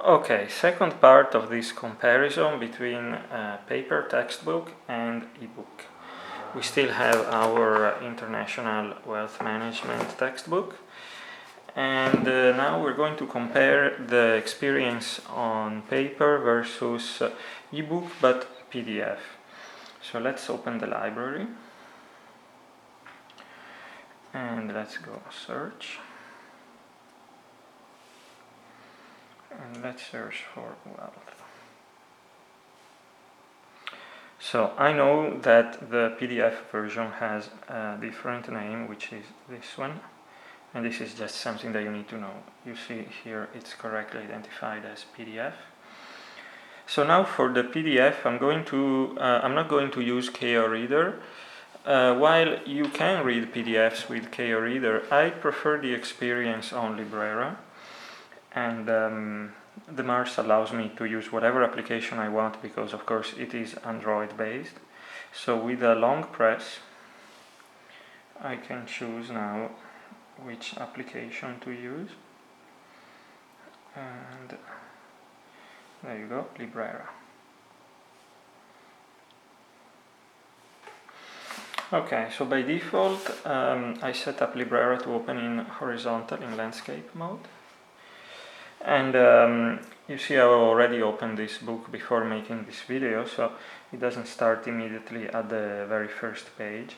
Okay, second part of this comparison between paper textbook and ebook. We still have our International Wealth Management textbook, and now we're going to compare the experience on paper versus ebook but PDF. So let's open the library and let's go search. And let's search for wealth. So I know that the PDF version has a different name, which is this one, and this is just something that you need to know. You see here it's correctly identified as PDF. So now for the PDF, I'm not going to use KO Reader. While you can read PDFs with KO Reader, I prefer the experience on Librera. And the Mars allows me to use whatever application I want because of course it is Android based. So with a long press I can choose now which application to use, and there you go, Librera. Okay, so by default I set up Librera to open in horizontal in landscape mode. And you see I already opened this book before making this video, so it doesn't start immediately at the very first page.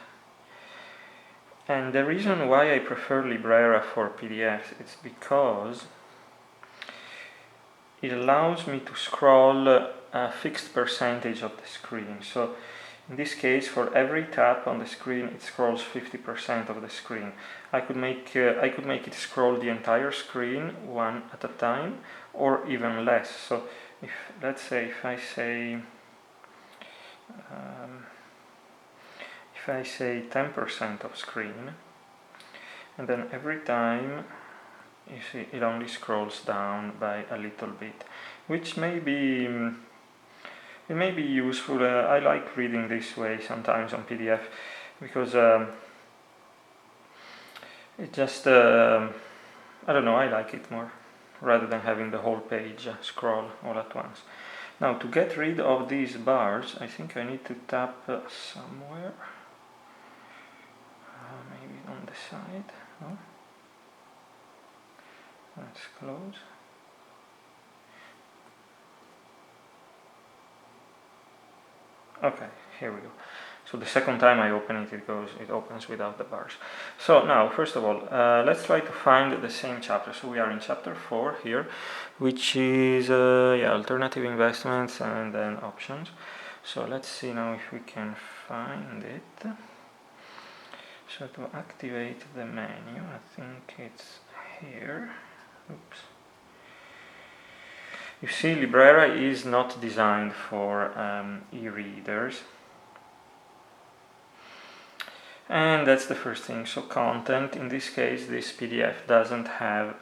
And the reason why I prefer Librera for PDFs is because it allows me to scroll a fixed percentage of the screen. So in this case, for every tap on the screen, it scrolls 50% of the screen. I could make it scroll the entire screen one at a time, or even less. So let's say if I say 10% of screen, and then every time you see it only scrolls down by a little bit, which may be it may be useful. I like reading this way sometimes on PDF because it just, I don't know, I like it more rather than having the whole page scroll all at once. Now to get rid of these bars, I think I need to tap somewhere, maybe on the side. No? Let's close. Okay, here we go. So the second time I open it, it opens without the bars. So now, first of all, let's try to find the same chapter. So we are in chapter 4 here, which is alternative investments and then options. So let's see now if we can find it. So to activate the menu, I think it's here. Oops. You see, Librera is not designed for e-readers. And that's the first thing. So content, in this case, this PDF doesn't have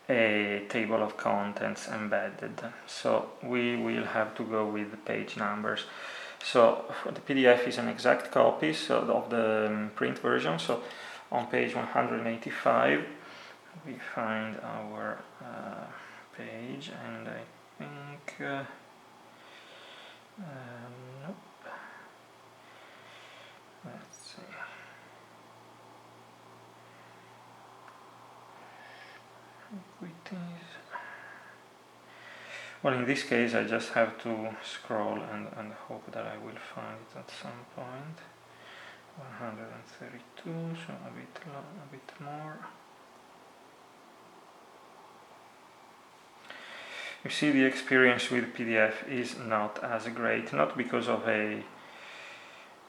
a table of contents embedded. So we will have to go with the page numbers. So the PDF is an exact copy of the print version. So on page 185, we find our page, and I think nope. Let's see. Equities. Well, in this case, I just have to scroll and hope that I will find it at some point. 132, so a bit more. You see, the experience with PDF is not as great, not because of a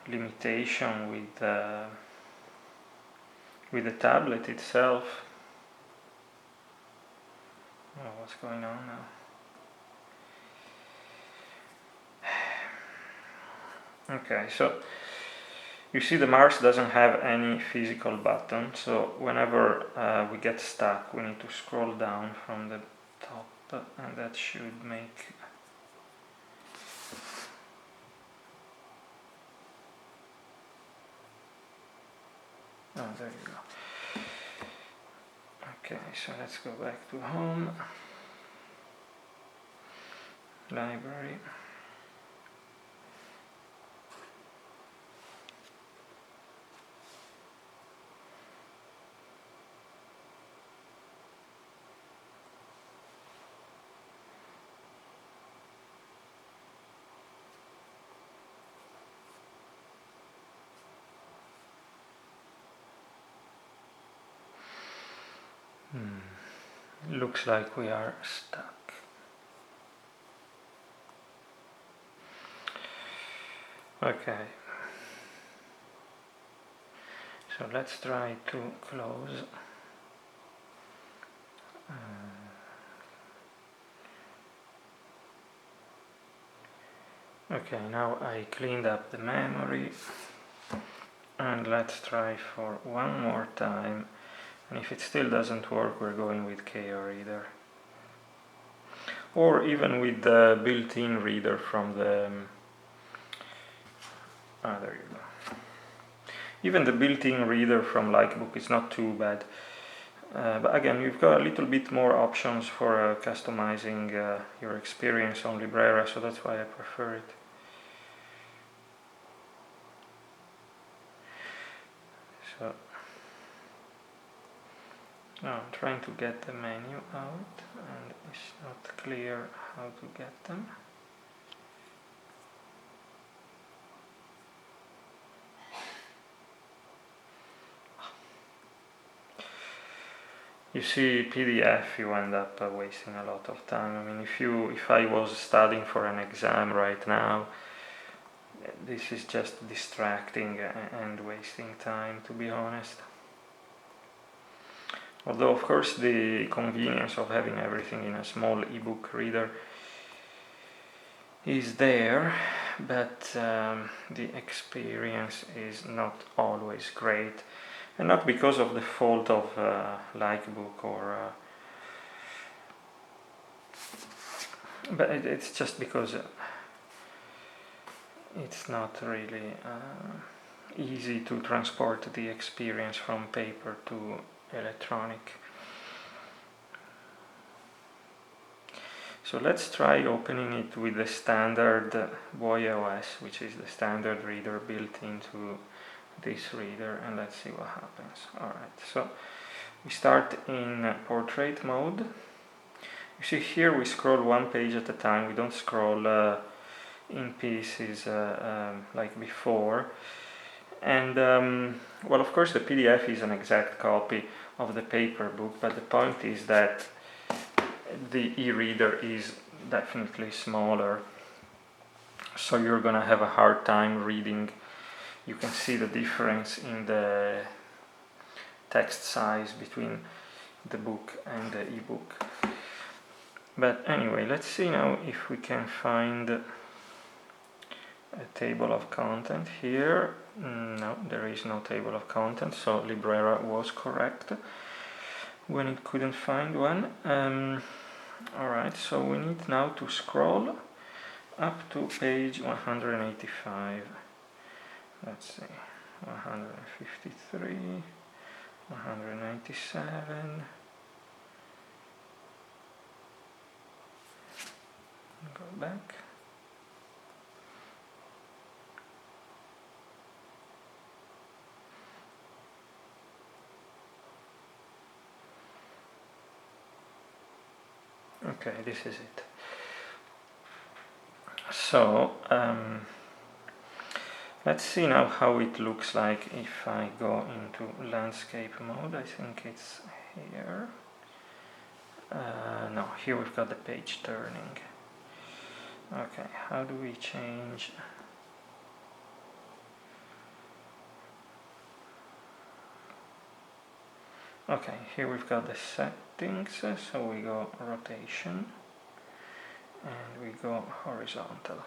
limitation with the tablet itself. Oh, what's going on now? Okay, so you see the Mars doesn't have any physical button, so whenever we get stuck, we need to scroll down from the top, and that should make there you go. Okay, so let's go back to home. library. Looks like we are stuck. Okay. So let's try to close. Okay, now I cleaned up the memory, and let's try for one more time, and if it still doesn't work, we're going with KO Reader, or even with the built-in reader from the there you go. Even the built-in reader from Likebook is not too bad, but again, you've got a little bit more options for customizing your experience on Librera, so that's why I prefer it. So now I'm trying to get the menu out, and it's not clear how to get them. You see, PDF, you end up wasting a lot of time. I mean, if I was studying for an exam right now, this is just distracting and wasting time, to be honest. Although, of course, the convenience of having everything in a small ebook reader is there, but the experience is not always great. And not because of the fault of Likebook, or but it's just because it's not really easy to transport the experience from paper to electronic. So let's try opening it with the standard BoyOS, which is the standard reader built into this reader, and let's see what happens. Alright, so we start in portrait mode. You see here we scroll one page at a time, we don't scroll in pieces like before. And well, of course the PDF is an exact copy of the paper book, but the point is that the e-reader is definitely smaller, so you're gonna have a hard time reading. You can see the difference in the text size between the book and the ebook. But anyway, let's see now if we can find a table of content here. No, there is no table of content, so Librera was correct when it couldn't find one. Alright, so we need now to scroll up to page 185. Let's see, 153, 197, go back. Okay, this is it. So, let's see now how it looks like if I go into landscape mode. I think it's here. No, here we've got the page turning. Okay, how do we change? Okay, here we've got the settings, so we go rotation and we go horizontal.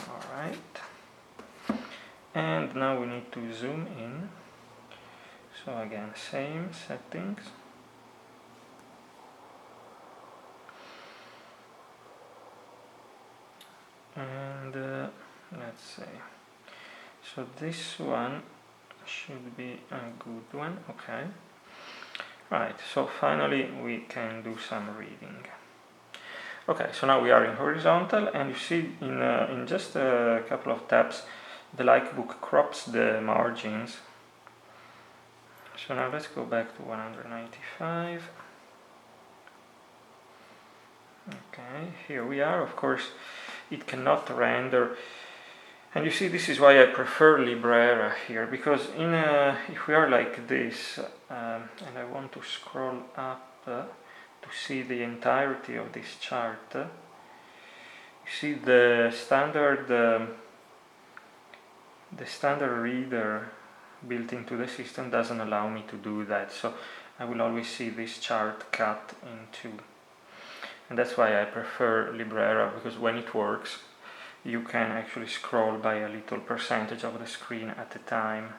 Alright, and now we need to zoom in. So again, same settings. And let's see. So this one should be a good one. Okay. Right, so finally we can do some reading. Okay, so now we are in horizontal, and you see in just a couple of taps the Likebook crops the margins. So now let's go back to 195. Okay, here we are. Of course it cannot render, and you see this is why I prefer Librera here, because if we are like this and I want to scroll up to see the entirety of this chart, you see the standard reader built into the system doesn't allow me to do that, so I will always see this chart cut in two. And that's why I prefer Librera, because when it works you can actually scroll by a little percentage of the screen at a time.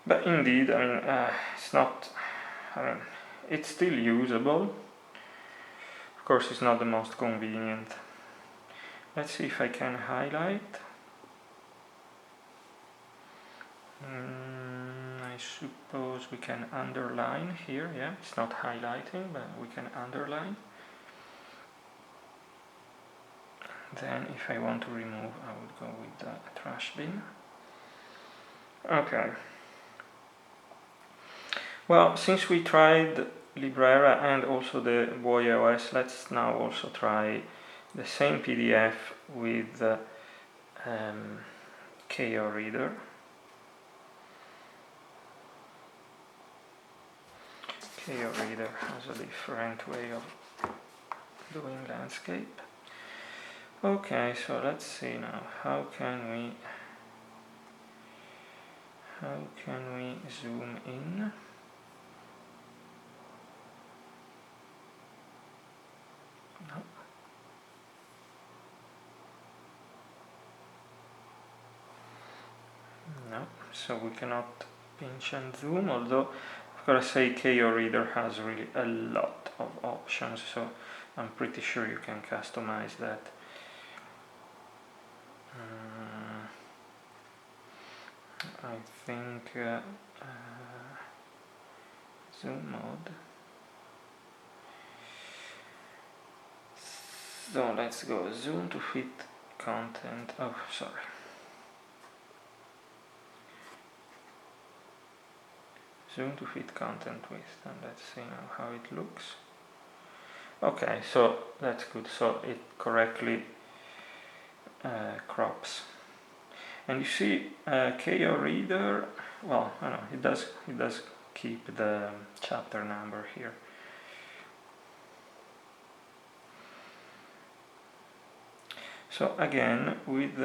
But indeed, I mean, it's not, I mean, it's still usable. Of course it's not the most convenient. Let's see if I can highlight. I suppose we can underline here, yeah, it's not highlighting, but we can underline. Then if I want to remove, I would go with the trash bin. Okay. Well, since we tried Librera and also the Boy OS, let's now also try the same PDF with KO Reader. KO Reader has a different way of doing landscape. Okay, so let's see now, how can we zoom in? No. No, so we cannot pinch and zoom, although I've got to say KO Reader has really a lot of options, so I'm pretty sure you can customize that. I think zoom mode. So let's go zoom to fit content. Oh, sorry. Zoom to fit content width, and let's see now how it looks. Okay, so that's good. So it correctly crops. And you see, KO Reader, well, I know it does keep the chapter number here. So again, with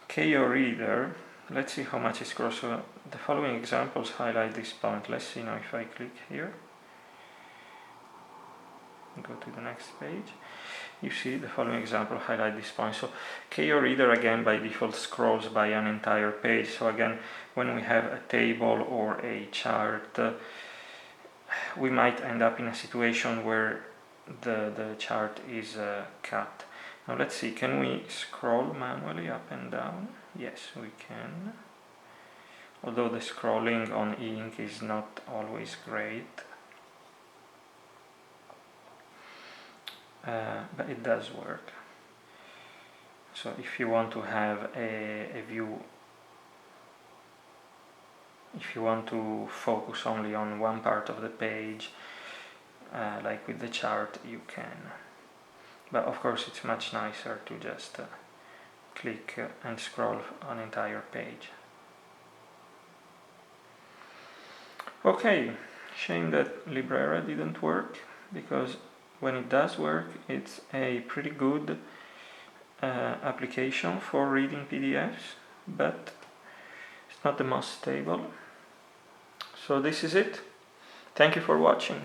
KO Reader, let's see how much it scrolls. So the following examples highlight this point. Let's see now if I click here, go to the next page. You see the following example highlight this point. So KO Reader again by default scrolls by an entire page. So again, when we have a table or a chart, we might end up in a situation where the chart is cut. Now let's see, can we scroll manually up and down? Yes, we can. Although the scrolling on e-ink is not always great. But it does work. So if you want to have a view, if you want to focus only on one part of the page, like with the chart, you can. But of course it's much nicer to just click and scroll an entire page. Okay, shame that Librera didn't work, because when it does work, it's a pretty good application for reading PDFs, but it's not the most stable. So this is it. Thank you for watching.